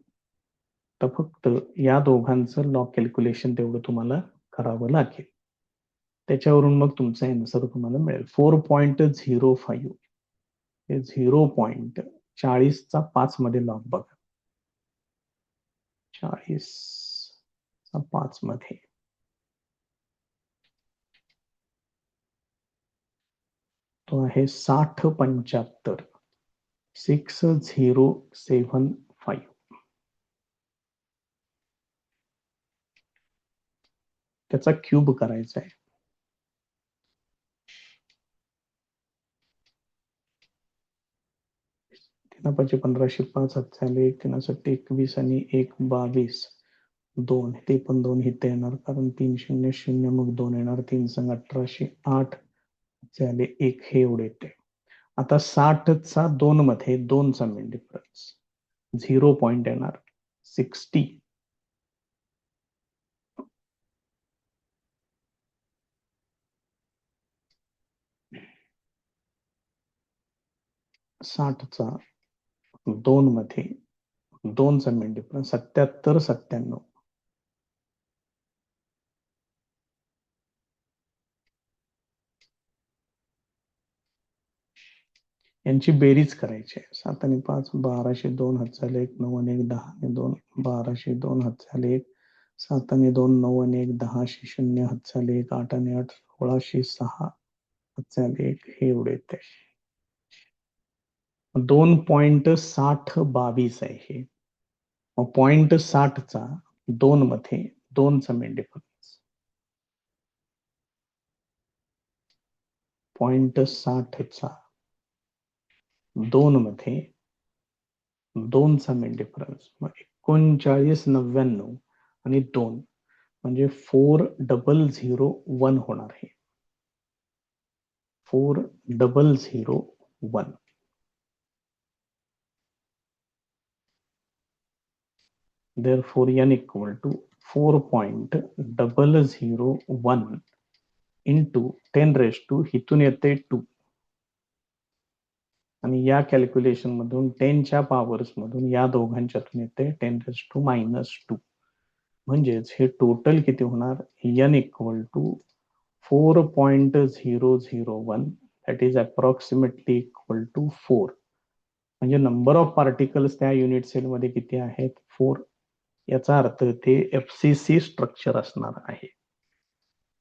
तर फक्त या दोघांचं लॉग कॅल्क्युलेशन तेवढं तुम्हाला करावं लागेल. त्याच्यावरून मग तुमचा आन्सर तुम्हाला मिळेल. 4.05 हे 0.40चा 5 मध्ये लॉग बघा, 40/5 मध्ये तो आहे 6075, 6075. त्याचा क्यूब करायचा आहे. 15/5 हात झाले, 3/21 आणि 1/22, 2, ते पण 2 इथे येणार कारण 300 मग 2 येणार, 3×18 झाले 1, हे एवढे येते. आता 60चा 2 मध्ये 2चा मेन डिफरन्स 0 पॉइंट येणार 60. चा 2 मध्ये 2चा मेन डिफरन्स 77/97. यांची बेरीज करायची आहे. 7 आणि 5 1200, 2 हात झाले 1, 9 आणि 1 10 आणि 2 1200, 2 हात झाले 1, 7 आणि 2 9 आणि 1 1000, 0 हात झाले 1, 8 आणि 8 1600, 6 हात झाले 1, हे एवढे येते. 2.6022 आहे हे. मग 0.60चा 2 मध्ये 2चा मेन डिफरन्स, 0.60चा 2 मध्ये 2चा मेन डिफरन्स, मग 3999 आणि 2 म्हणजे 4001 होणार आहे. 4001. Therefore n equal to 4.001 into 10 raised to इथून येते 2 आणि या कॅल्क्युलेशन मधून 10च्या पॉवर्स मधून या दोघांच्यातून येते 10 raised to -2. म्हणजेच हे टोटल किती होणार, n equal to 4.001, that is approximately equal to 4. म्हणजे नंबर ऑफ पार्टिकल्स त्या युनिट सेल मध्ये किती आहेत, 4. याचा अर्थ ते एफसीसी स्ट्रक्चर असणार आहे.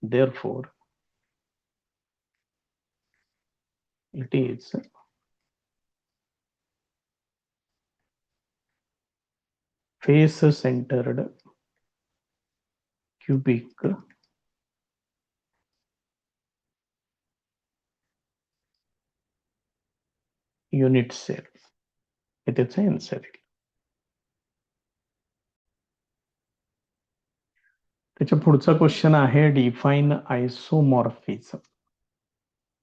Therefore it is face centred cubic unit cell, हे त्याचं आन्सर आहे. त्याच्या पुढचा क्वेश्चन आहे डिफाईन आयसोमॉर्फिझम.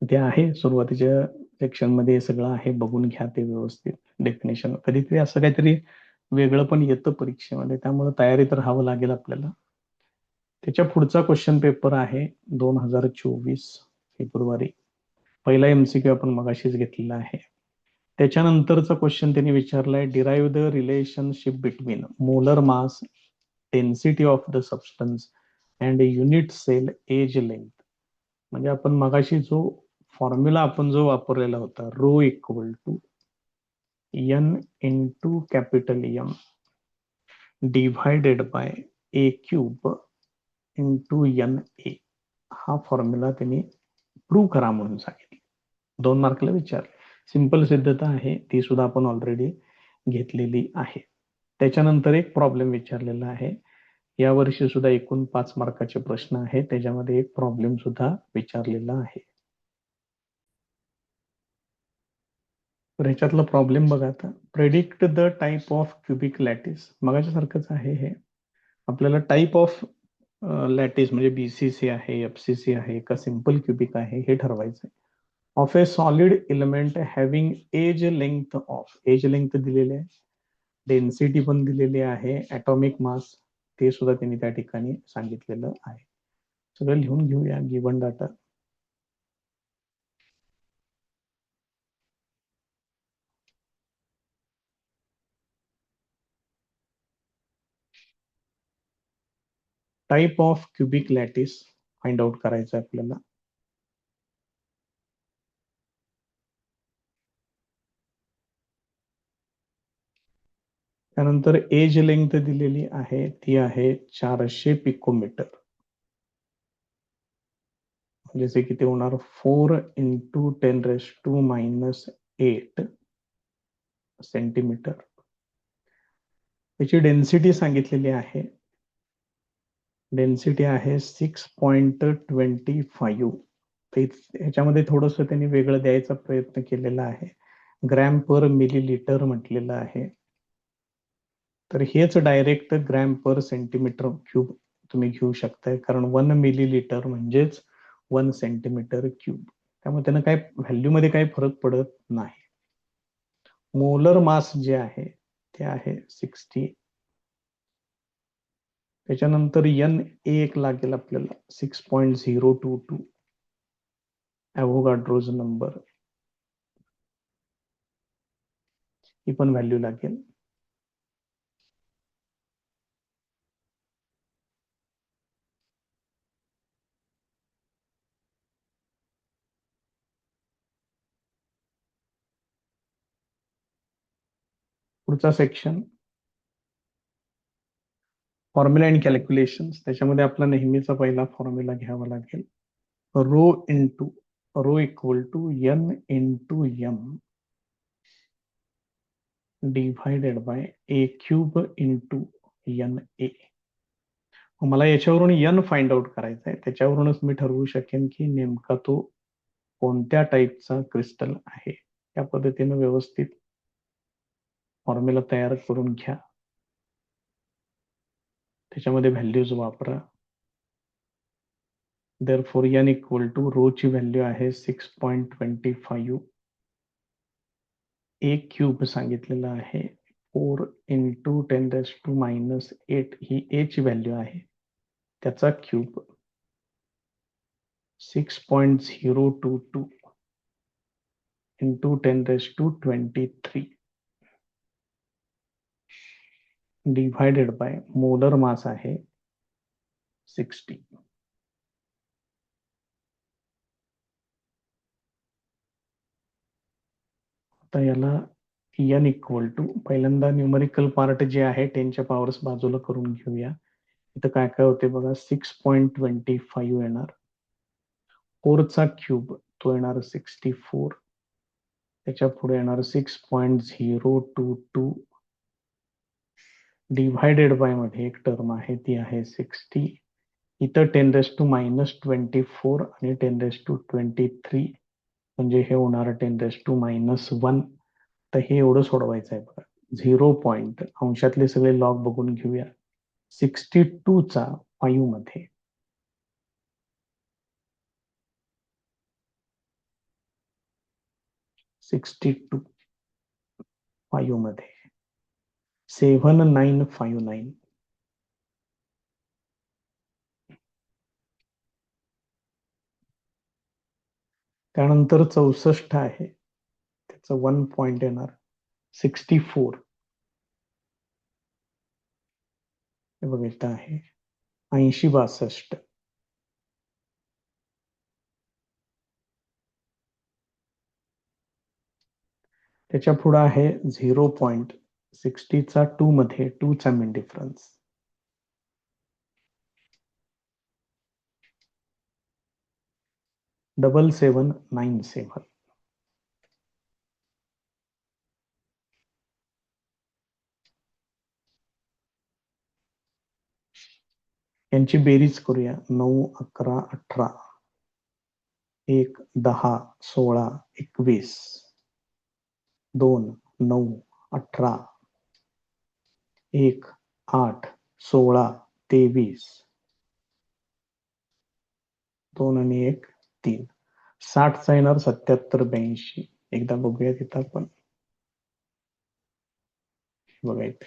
ते आहे सुरुवातीच्या सेक्शन मध्ये सगळं आहे, बघून घ्या ते व्यवस्थित डेफिनेशन. कधीतरी असं काहीतरी वेगळं पण येतं परीक्षेमध्ये, त्यामुळे तयारीत राहावं लागेल आपल्याला. त्याच्या पुढचा क्वेश्चन पेपर आहे 2024 फेब्रुवारी. पहिला एमसीक्यू आपण मगाशीच घेतलेला आहे. त्याच्यानंतरचा क्वेश्चन त्यांनी विचारलाय, derive the relationship between molar mass, density of the substance and unit cell edge length. म्हणजे आपण मगाशी जो फॉर्म्युला आपण जो वापरलेला होता, rho equal to N into capital M divided by A cube into N A, हा फॉर्म्युला त्यांनी प्रूव्ह करा म्हणून सांगितले. 2 मार्कला विचारले. सिंपल सिद्धता आहे, ती सुद्धा आपण ऑलरेडी घेतलेली आहे. त्याच्यानंतर एक प्रॉब्लेम विचारलेला आहे. यावर्षी सुद्धा एकूण 5 मार्काचे प्रश्न आहेत, त्याच्यामध्ये एक प्रॉब्लेम सुद्धा विचारलेला आहे. तर ह्याच्यातला प्रॉब्लेम बघा आता, predict the type of cubic lattice. मगाच्या सारखंच आहे हे. आपल्याला टाइप ऑफ लॅटिस म्हणजे बीसीसी आहे, एफसीसी आहे का सिंपल क्युबिक आहे हे ठरवायचं आहे. Of a solid element having edge length of, edge length दिलेली आहे, डेन्सिटी पण दिलेली आहे, ॲटॉमिक मास ते सुद्धा त्यांनी त्या ठिकाणी सांगितलेलं आहे. सगळं लिहून घेऊया given data. Type of cubic lattice find out करायचं आपल्याला. त्यानंतर एज लेंथ दिलेली आहे, ती आहे 400 पिकोमीटर. जसे की ते होणार 4 इंटू 10⁻⁻8 सेंटीमीटर. त्याची डेन्सिटी सांगितलेली आहे, डेन्सिटी आहे 6.25. ह्याच्यामध्ये थोडस त्यांनी वेगळं द्यायचा प्रयत्न केलेला आहे, ग्रॅम पर मिलीलिटर म्हटलेलं आहे. तर हेच direct gram per centimetre cube तुम्ही घेऊ शकताय, कारण 1 मिलीलिटर म्हणजेच 1 सेंटीमीटर क्यूब. त्यामुळे त्यांना काय व्हॅल्यू मध्ये काही फरक पडत नाही. मोलर मास जे आहे ते आहे 60. त्याच्यानंतर एन एक लागेल आपल्याला 6.022 ॲव्होगाड्रोज नंबर, ही पण व्हॅल्यू लागेल. पुढचा सेक्शन फॉर्म्युला अँड कॅल्क्युलेशन्स. त्याच्यामध्ये आपला नेहमीचा पहिला फॉर्म्युला घ्यावा लागेल. Rho equal to N into M divided by A cube into N A. मला याच्यावरून एन फाइंड आउट करायचा आहे. त्याच्यावरूनच मी ठरवू शकेन की नेमका तो कोणत्या टाईपचा क्रिस्टल आहे. या पद्धतीने व्यवस्थित फॉर्म्युला तयार करून घ्या. त्याच्यामध्ये व्हॅल्यूज वापरा. Therefore N equal to rho ची व्हॅल्यू आहे 6.25. ए क्यूब सांगितलेलं आहे 4 इंटू 10⁻⁸ ही ए ची व्हॅल्यू आहे. त्याचा cube 6.022 into 10⁻23 divided by molar mass आहे 60. आता याला एन इक्वल टू पहिल्यांदा न्यूमरिकल पार्ट जे आहे 10च्या पॉवर्स बाजूला करून घेऊया. इथं काय काय होते बघा. 6.25 येणार. 4चा क्यूब तो येणार 64. त्याच्या पुढे येणार 6.022 डिव्हायडेड बाय मध्ये एक टर्म आहे ती आहे 60. इथं 10⁻24 आणि 10⁻23 म्हणजे हे होणार 10⁻1. तर हे एवढं सोडवायचं आहे बघा. 0 पॉइंट अंशातले सगळे लॉग बघून घेऊया. 62चा 5 मध्ये 62 5 मध्ये 7959. त्यानंतर 64 आहे. त्याचं 1 पॉइंट येणार 64. हे बघा इथं आहे 8062. त्याच्या पुढे आहे 0 पॉइंट 60चा 2 मध्ये 2 चा मेन डिफरन्स 7797. यांची बेरीज करूया. 9 11 18 1 10 16 21 2 9 18 1 8 16 23 2 आणि 1 3. 60चा येणार 7782. एकदा बघूया तिथं आपण. बघा इथे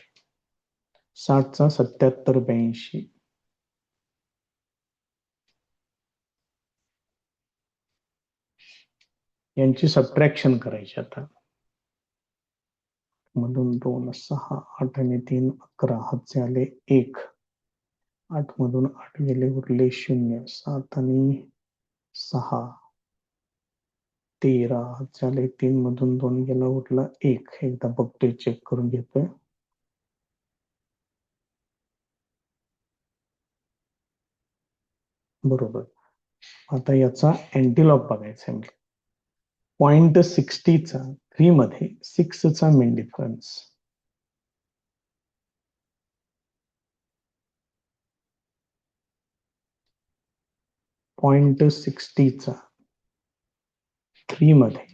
60चा 7782. यांची सबट्रॅक्शन करायची आता. मधून 2 6 8 आणि 3 11 हातचे आले 1. 8 मधून 8 गेले उरले 0. 7 आणि 6 13 हातचे आले 3 मधून 2 गेला उरला 1. एकदा बघतोय चेक करून घेतोय. बरोबर. आता याचा अँटीलॉग बघायचा आहे. 0.60चा 3 मध्ये 6चा मेन डिफरन्स 0.60चा 3 मध्ये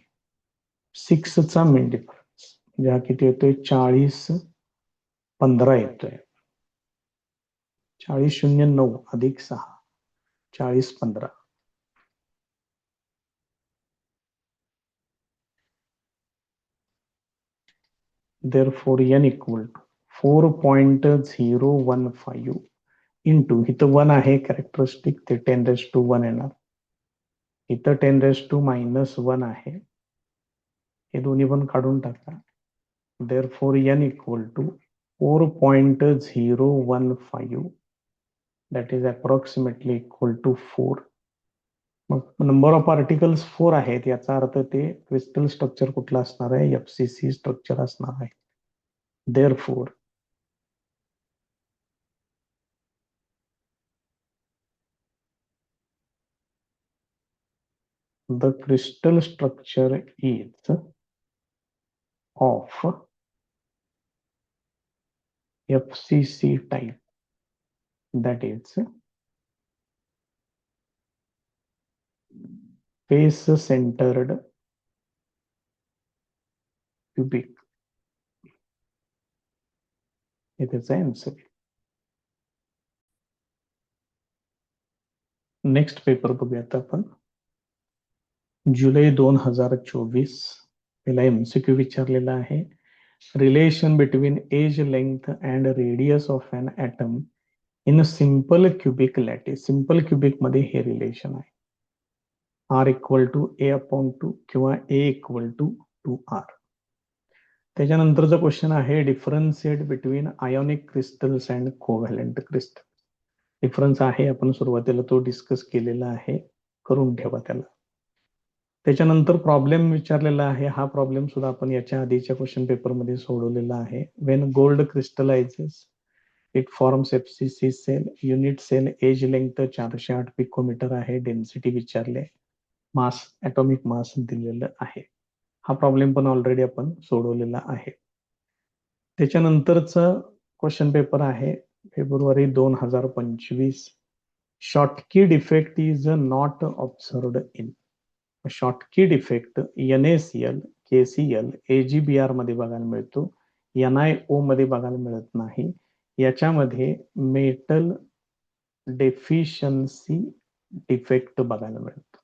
6चा मेन डिफरन्स म्हणजे हा किती येतोय 4015 येतोय. 4009 अधिक 6 4015. Therefore n equal to 4.015 into इथं 1 आहे कॅरेक्टरिस्टिक ते 10⁻1 येणार. इथं 10⁻⁻1 आहे. हे दोन्ही पण काढून टाका. Therefore n equal to 4.015 that is approximately equal to 4. मग नंबर ऑफ पार्टिकल्स 4 आहेत. याचा अर्थ ते क्रिस्टल स्ट्रक्चर कुठलं असणार आहे. FCC स्ट्रक्चर असणार आहे. Therefore, the crystal structure is of FCC type, that is face centered cubic. It is answer. Next paper बघूयात आपण. जुलै 2024. पहिला MCQ विचारलेला आहे. Relation between edge length and radius of an atom in simple cubic lattice. Simple cubic मध्ये हे relation आहे. R equal to A/2 किंवा A इक्वल टू 2R. त्याच्यानंतरचा क्वेश्चन आहे differentiate between ionic crystals and covalent crystal. Difference आहे, आपण सुरुवातीला तो डिस्कस केलेला आहे, करून ठेवा त्याला. त्याच्यानंतर प्रॉब्लेम विचारलेला आहे. हा प्रॉब्लेम सुद्धा आपण याच्या आधीच्या क्वेश्चन पेपरमध्ये सोडवलेला आहे. When gold crystallises it forms FCC cell. Unit cell edge length 408 picometre आहे. डेन्सिटी विचारले, मास ॲटॉमिक मास दिलेलं आहे. हा प्रॉब्लेम पण ऑलरेडी आपण सोडवलेला आहे. त्याच्यानंतरचा क्वेश्चन पेपर आहे February 2025. Schottky defect is not observed in. Schottky defect NaCl, KCl, AgBr मध्ये बघायला मिळतो, NiO मध्ये बघायला मिळत नाही. याच्यामध्ये मेटल डेफिशियन्सी डिफेक्ट बघायला मिळतो.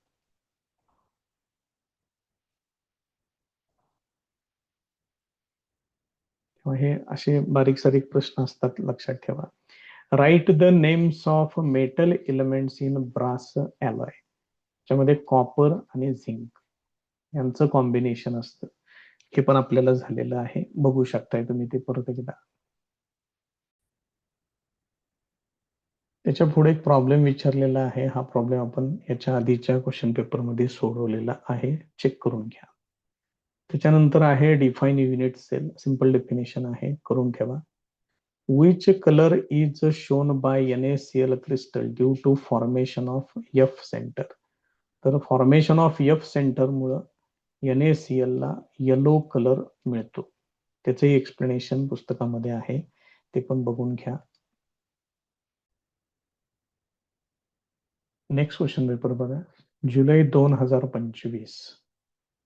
हे असे बारीक सारीक प्रश्न असतात, लक्षात ठेवा. Write the names of metal elements in brass alloy. त्याच्यामध्ये कॉपर आणि झिंक यांचं कॉम्बिनेशन असतं. हे पण आपल्याला झालेलं आहे, बघू शकताय तुम्ही ते परत एकदा. त्याच्या पुढे एक प्रॉब्लेम विचारलेला आहे. हा प्रॉब्लेम आपण याच्या आधीच्या क्वेश्चन पेपरमध्ये सोडवलेला आहे, चेक करून घ्या. त्याच्यानंतर आहे define unit cell. Simple definition आहे, करून ठेवा. Which color is shown by NaCl crystal due to formation of F center. तर फॉर्मेशन ऑफ F सेंटर मुळे NaCl ला येलो कलर मिळतो. त्याचे एक्सप्लेनेशन पुस्तकामध्ये आहे, ते पण बघून घ्या. नेक्स्ट क्वेश्चन पेपर बघा. जुलै 2025.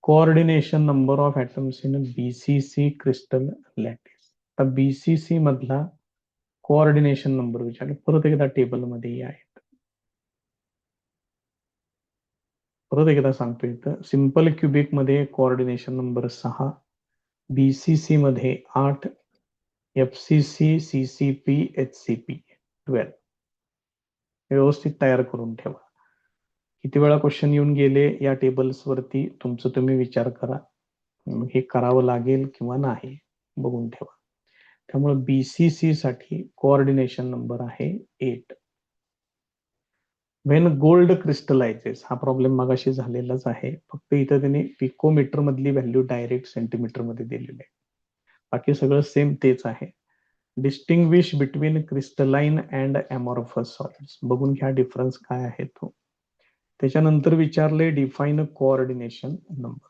Coordination number of atoms in BCC crystal lattice. आता BCC मधला कोऑर्डिनेशन नंबर विचारले. परत एकदा टेबल मध्ये आहेत. परत एकदा सांगतो, इथं सिंपल क्युबिक मध्ये कोऑर्डिनेशन नंबर 6, BCC मध्ये 8, FCC, CCP, HCP 12. व्यवस्थित तयार करून ठेवा. किती वेळा क्वेश्चन येऊन गेले या टेबल्स वरती तुमचं तुम्ही विचार करा, हे करावं लागेल किंवा नाही, बघून ठेवा. त्यामुळे BCC साठी कोऑर्डिनेशन नंबर आहे 8. Wien gold crystallises. हा प्रॉब्लेम मगाशी झालेलाच आहे, फक्त इथं त्यांनी पिकोमीटर मधली व्हॅल्यू डायरेक्ट सेंटीमीटर मध्ये दिलेली आहे. बाकी सगळं सेम तेच आहे. Distinguish between crystalline and amorphous solids. बघून घ्या डिफरन्स काय आहे तो. त्याच्यानंतर विचारले डिफाईन कोऑर्डिनेशन नंबर.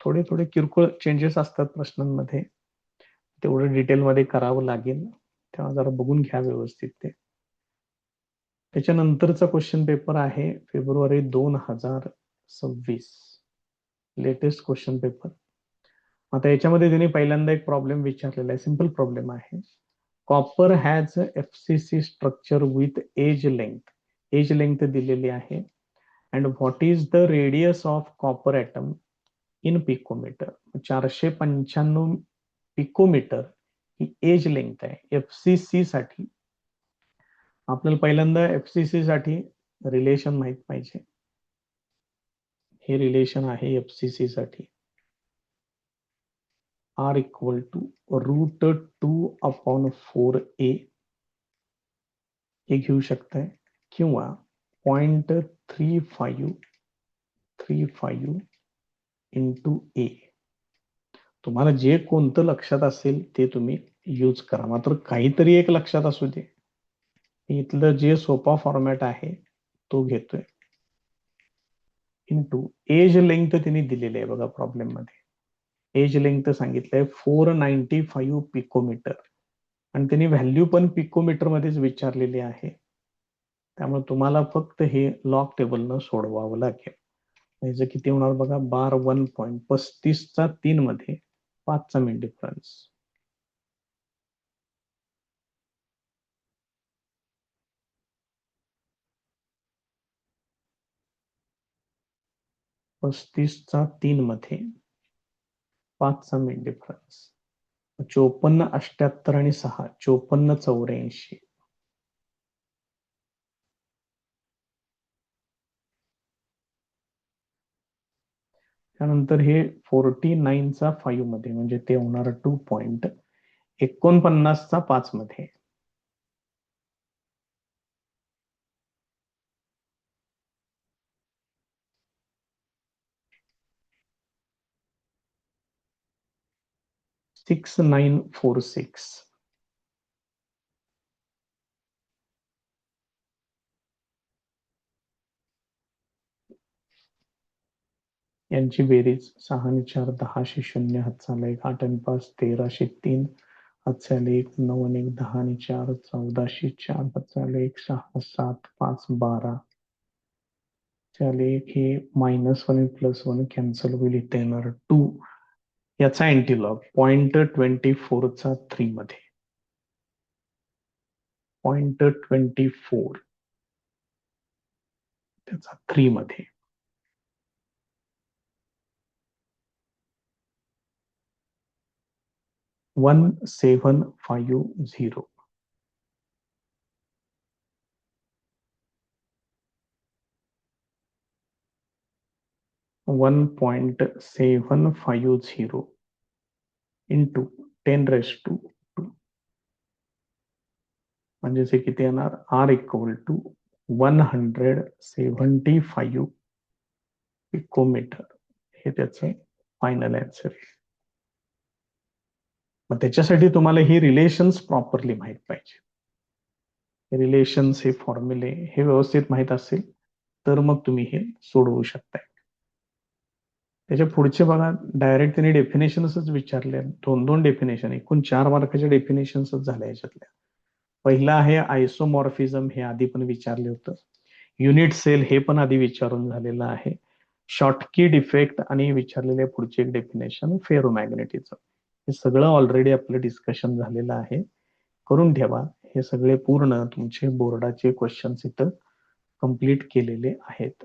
थोडे थोडे किरकोळ चेंजेस असतात प्रश्नांमध्ये, तेवढं डिटेलमध्ये करावं लागेल, तेव्हा जरा बघून घ्या व्यवस्थित ते. त्याच्यानंतरचा क्वेश्चन पेपर आहे फेब्रुवारी 2026. Latest question paper. आता याच्यामध्ये त्यांनी पहिल्यांदा एक प्रॉब्लेम विचारलेला आहे, सिंपल प्रॉब्लेम आहे. Copper has FCC structure with edge length. Edge length दिलेली आहे. And what is the radius of copper atom in picometre. 495 picometre ही एज लेंथ आहे FCC साठी. आपल्याला पहिल्यांदा FCC साठी रिलेशन माहित पाहिजे. हे रिलेशन आहे FCC साठी. R equal to √2/4a. हे घेऊ शकताय, किंवा 0.3535 इंटू A. तुम्हाला जे कोणतं लक्षात असेल ते तुम्ही यूज करा, मात्र काहीतरी एक लक्षात असू दे. इथलं जे सोपा फॉर्मॅट आहे तो घेतोय. इंटू एज लेंथ त्यांनी दिलेली आहे बघा प्रॉब्लेम मध्ये. एज लेंथ सांगितलंय 495 पिकोमीटर आणि त्यांनी व्हॅल्यू पण पिकोमीटर मध्येच विचारलेली आहे. त्यामुळे तुम्हाला फक्त हे लॉग टेबलनं सोडवावं लागेल. याचं किती होणार बघा, बार 1.35 मध्ये 5चा मिड डिफरन्स. पस्तीसचा 3 मध्ये 5चा मिड डिफरन्स. 54, 78 आणि 6, 54, 84. त्यानंतर हे 49चा 5 मध्ये म्हणजे ते होणार 2.49चा 5 मध्ये. सिक्स 946. यांची बेरीज 6 आणि 4 10 0 हातचाला 1 8 आणि 5 13 हातचाला 1 9 आणि 1 10 आणि 4 14 हातचाला 1 6 7 5 12 चाले 1 हे -1 आणि +1 कॅन्सल होईल. इथे येणार 2. याचा अँटीलॉग 0.24चा 3 मध्ये. 0.24 त्याचा 3 मध्ये. 1750. 1.750 इंटू 10⁻². म्हणजे हे किती येणार, R इक्वल टू 175 पिकोमीटर. हे त्याचं फायनल आन्सर. मग त्याच्यासाठी तुम्हाला ही रिलेशन्स प्रॉपरली माहित पाहिजे. रिलेशन्स, हे फॉर्म्युले हे व्यवस्थित माहित असेल तर मग तुम्ही हे सोडवू शकताय. त्याच्या पुढचे बघा, डायरेक्ट त्यांनी डेफिनेशन्सच विचारले. 2 डेफिनेशन, एकूण 4 मार्काच्या डेफिनेशन्सच झाल्या याच्यातल्या. पहिला आहे आयसोमॉर्फिझम, हे आधी पण विचारले होतं. युनिट सेल हे पण आधी विचारून झालेलं आहे. शॉर्टकी डिफेक्ट आणि विचारलेले पुढचे एक डेफिनेशन फेरोमॅग्नेटिझम. हे सगळं ऑलरेडी आपलं डिस्कशन झालेलं आहे. करून ठेवा. हे सगळे पूर्ण तुमचे बोर्डाचे क्वेश्चन्स इथं कंप्लीट केलेले आहेत.